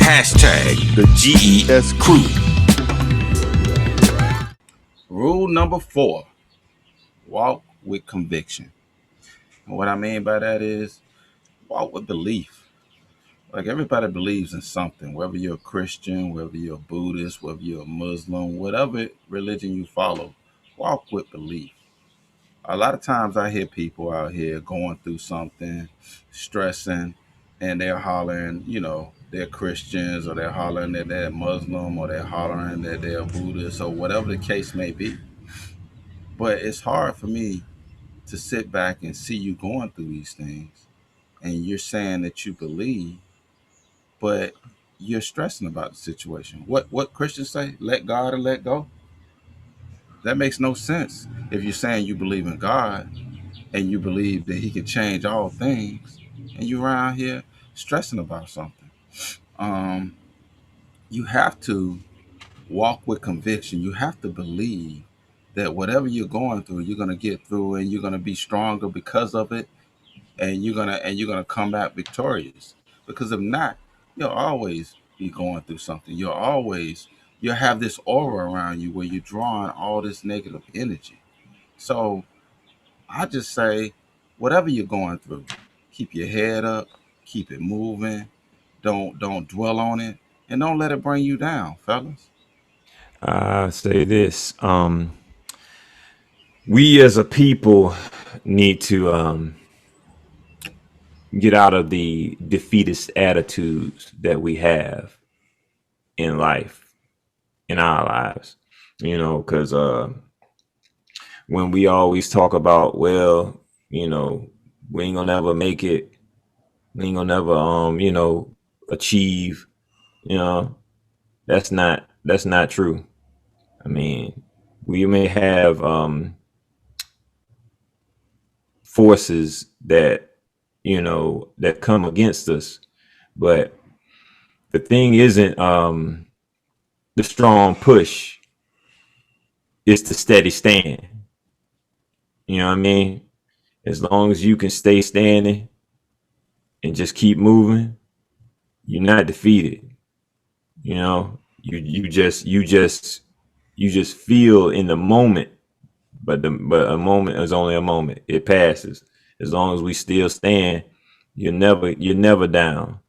Hashtag the GES crew. Rule number 4, walk with conviction. And what I mean by that is walk with belief. Like everybody believes in something, whether you're a Christian, whether you're a Buddhist, whether you're a Muslim, whatever religion you follow, walk with belief. A lot of times I hear people out here going through something, stressing, and they're hollering, they're Christians, or they're hollering that they're Muslim, or they're hollering that they're Buddhist, or whatever the case may be. But it's hard for me to sit back and see you going through these things, and you're saying that you believe, but you're stressing about the situation. What Christians say? Let God and let go. That makes no sense. If you're saying you believe in God and you believe that He can change all things, and you're around here stressing about something, um, you have to walk with conviction. You have to believe that whatever you're going through, you're gonna get through, and you're gonna be stronger because of it, and you're gonna come back victorious. Because if not, you'll always be going through something. You'll have this aura around you where you're drawing all this negative energy. So I just say, whatever you're going through, keep your head up, keep it moving. Don't dwell on it, and don't let it bring you down, fellas. I say this: we as a people need to get out of the defeatist attitudes that we have in life, in our lives. Because when we always talk about, well, we ain't gonna never make it, we ain't gonna never, achieve. You know, that's not true. I mean, we may have forces that come against us, but the thing isn't the strong push, it's the steady stand. You know what I mean? As long as you can stay standing and just keep moving, you're not defeated. You just feel in the moment, but a moment is only a moment. It passes. As long as we still stand, you're never down.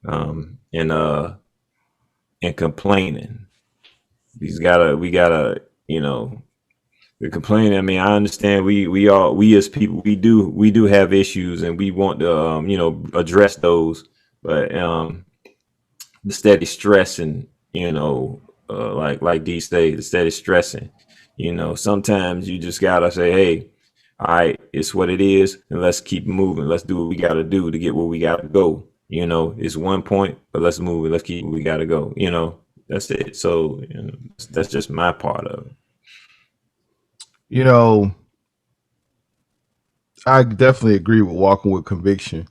And complaining. We gotta, the complaining. I mean, I understand we as people, we do have issues, and we want to address those, but the steady stressing, like D say, the steady stressing, sometimes you just gotta say, hey, all right, it's what it is, and let's keep moving. Let's do what we gotta do to get where we gotta go. It's one point, but let's move it. Let's keep where we gotta go. That's it. So that's just my part of it. You know, I definitely agree with walking with conviction,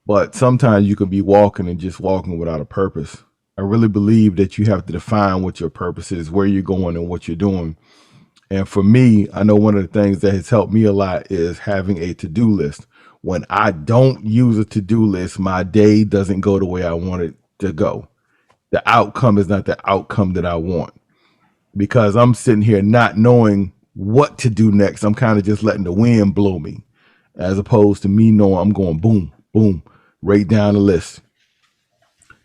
but sometimes you can be walking and just walking without a purpose. I really believe that you have to define what your purpose is, where you're going, and what you're doing. And for me, I know one of the things that has helped me a lot is having a to-do list. When I don't use a to-do list, my day doesn't go the way I want it to go. The outcome is not the outcome that I want, because I'm sitting here not knowing what to do next. I'm kind of just letting the wind blow me, as opposed to me knowing I'm going boom, boom, right down the list.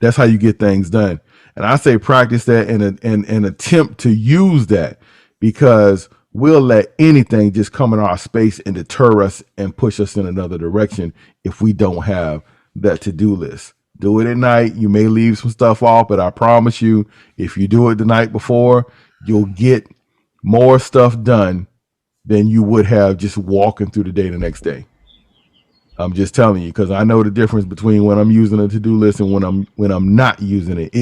That's how you get things done. And I say practice that and attempt to use that, because we'll let anything just come in our space and deter us and push us in another direction if we don't have that to-do list. Do it at night. You may leave some stuff off, but I promise you, if you do it the night before, you'll get more stuff done than you would have just walking through the day the next day. I'm just telling you, because I know the difference between when I'm using a to-do list and when I'm not using it.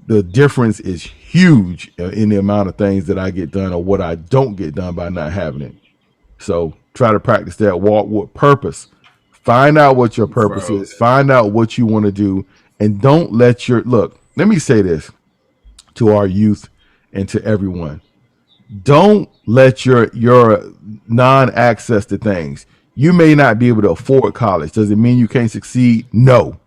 The difference is huge in the amount of things that I get done or what I don't get done by not having it. So try to practice that. Walk with purpose. Find out what your purpose Bro, is. Find out what you want to do, and don't let look. Let me say this to our youth and to everyone. Don't let your non-access to things. You may not be able to afford college. Does it mean you can't succeed? No.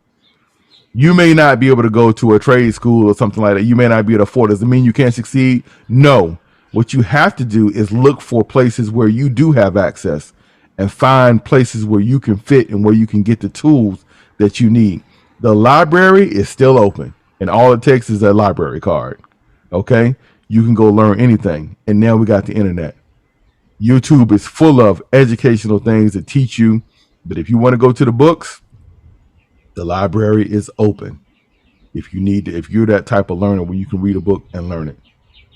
You may not be able to go to a trade school or something like that. You may not be able to afford it. Does it mean you can't succeed? No. What you have to do is look for places where you do have access and find places where you can fit and where you can get the tools that you need. The library is still open, and all it takes is a library card. Okay? You can go learn anything. And now we got the internet. YouTube is full of educational things that teach you. But if you want to go to the books, the library is open. If you need to, if you're that type of learner where you can read a book and learn it.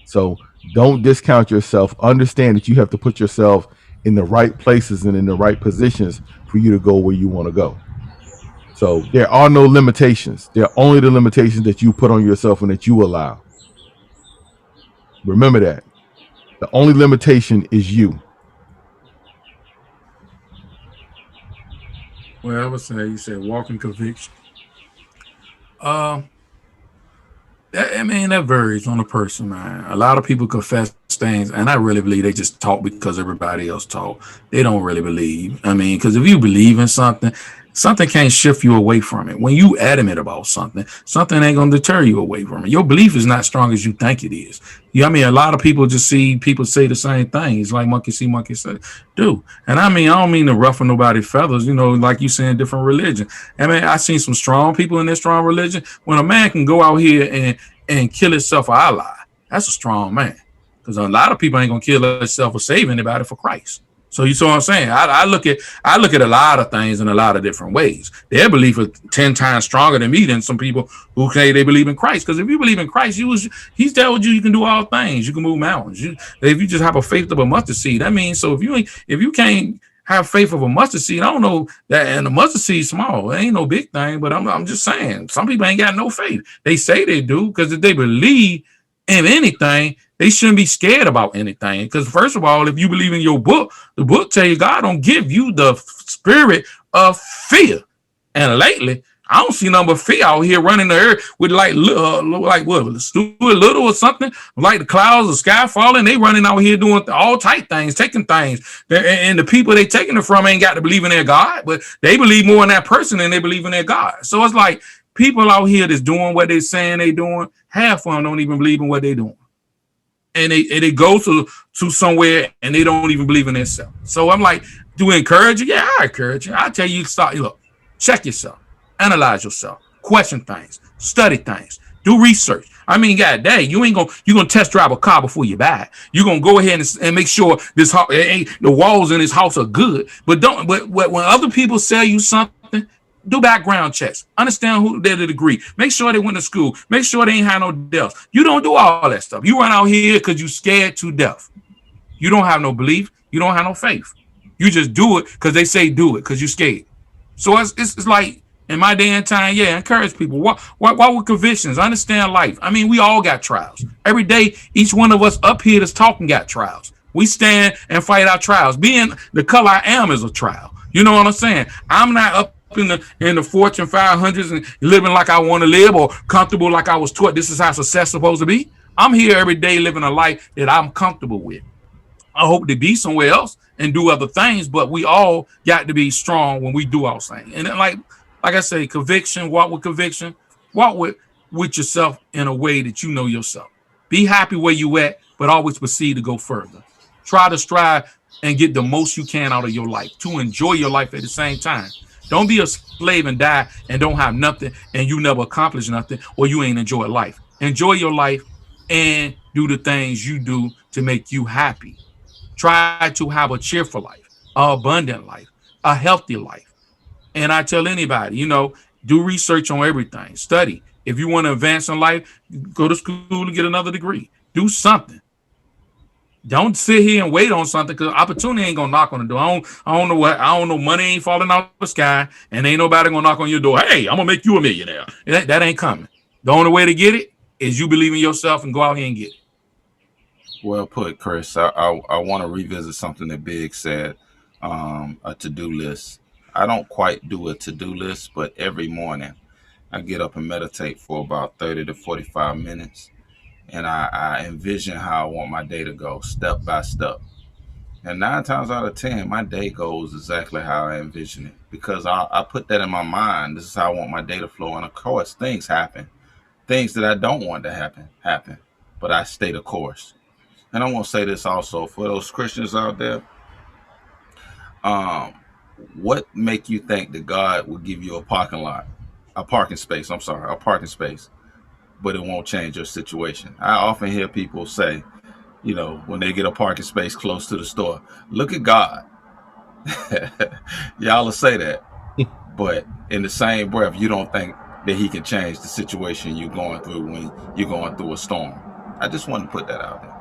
So don't discount yourself. Understand that you have to put yourself in the right places and in the right positions for you to go where you want to go. So there are no limitations. There are only the limitations that you put on yourself and that you allow. Remember that. The only limitation is you. Well, I would say you said walking conviction. I mean, that varies on the person, man. A lot of people confess things, and I really believe they just talk because everybody else talk. They don't really believe. I mean, because if you believe in something, something can't shift you away from it. When you adamant about something, something ain't gonna deter you away from it. Your belief is not strong as you think it is. You know what I mean? A lot of people just see people say the same thing. It's like monkey see, monkey say, do. And I mean, I don't mean to ruffle nobody's feathers, you know, like you say in different religion. I mean, I seen some strong people in this strong religion. When a man can go out here and kill himself for Allah, that's a strong man. Because a lot of people ain't gonna kill themselves or save anybody for Christ. So you see what I'm saying? I look at a lot of things in a lot of different ways. Their belief is 10 times stronger than me than some people who say they believe in Christ. Because if you believe in Christ, he's told you can do all things. You can move mountains. If you just have a faith of a mustard seed, that means so if you can't have faith of a mustard seed, I don't know that, and the mustard seed small. It ain't no big thing, but I'm just saying some people ain't got no faith. They say they do because if they believe in anything, they shouldn't be scared about anything. Because first of all, if you believe in your book, the book tell you God don't give you the spirit of fear. And lately, I don't see number fear out here running the earth with like what, Stuart Little or something, like the clouds, the sky falling. They running out here doing all type things, taking things. And the people they taking it from ain't got to believe in their God, but they believe more in that person than they believe in their God. So it's like people out here that's doing what they saying they doing, half of them don't even believe in what they doing. And they go to somewhere and they don't even believe in themselves. So I'm like, do I encourage you? Yeah, I encourage you. I tell you, look, check yourself, analyze yourself, question things, study things, do research. I mean, God dang, you're gonna test drive a car before you buy it. You're gonna go ahead and make sure the walls in this house are good. But when other people sell you something, do background checks. Understand who they're the degree. Make sure they went to school. Make sure they ain't had no deaths. You don't do all that stuff. You run out here because you scared to death. You don't have no belief. You don't have no faith. You just do it because they say do it because you scared. So it's like in my day and time, yeah, encourage people. Walk with convictions. Understand life. I mean, we all got trials. Every day, each one of us up here that's talking got trials. We stand and fight our trials. Being the color I am is a trial. You know what I'm saying? I'm not up in the Fortune 500s and living like I want to live or comfortable like I was taught this is how success is supposed to be. I'm here every day living a life that I'm comfortable with. I hope to be somewhere else and do other things, but we all got to be strong when we do our thing. And like I say, conviction, walk with conviction, walk with yourself in a way that you know yourself. Be happy where you at, but always proceed to go further. Try to strive and get the most you can out of your life, to enjoy your life at the same time. Don't be a slave and die and don't have nothing and you never accomplish nothing or you ain't enjoy life. Enjoy your life and do the things you do to make you happy. Try to have a cheerful life, an abundant life, a healthy life. And I tell anybody, do research on everything. Study. If you want to advance in life, go to school and get another degree. Do something. Don't sit here and wait on something because opportunity ain't gonna knock on the door. I don't know what. I don't know. Money ain't falling out of the sky, and ain't nobody gonna knock on your door. Hey, I'm gonna make you a millionaire. That ain't coming. The only way to get it is you believe in yourself and go out here and get it. Well put, Chris. I want to revisit something that Big said. A to-do list. I don't quite do a to-do list, but every morning I get up and meditate for about 30 to 45 minutes. And I envision how I want my day to go, step by step. And 9 times out of 10, my day goes exactly how I envision it, because I put that in my mind. This is how I want my day to flow. And of course, things happen. Things that I don't want to happen. But I stay the course. And I want to say this also for those Christians out there. Um, what make you think that God will give you a parking space, but it won't change your situation? I often hear people say, when they get a parking space close to the store, look at God. Y'all will say that, but in the same breath, you don't think that he can change the situation you're going through when you're going through a storm. I just want to put that out there.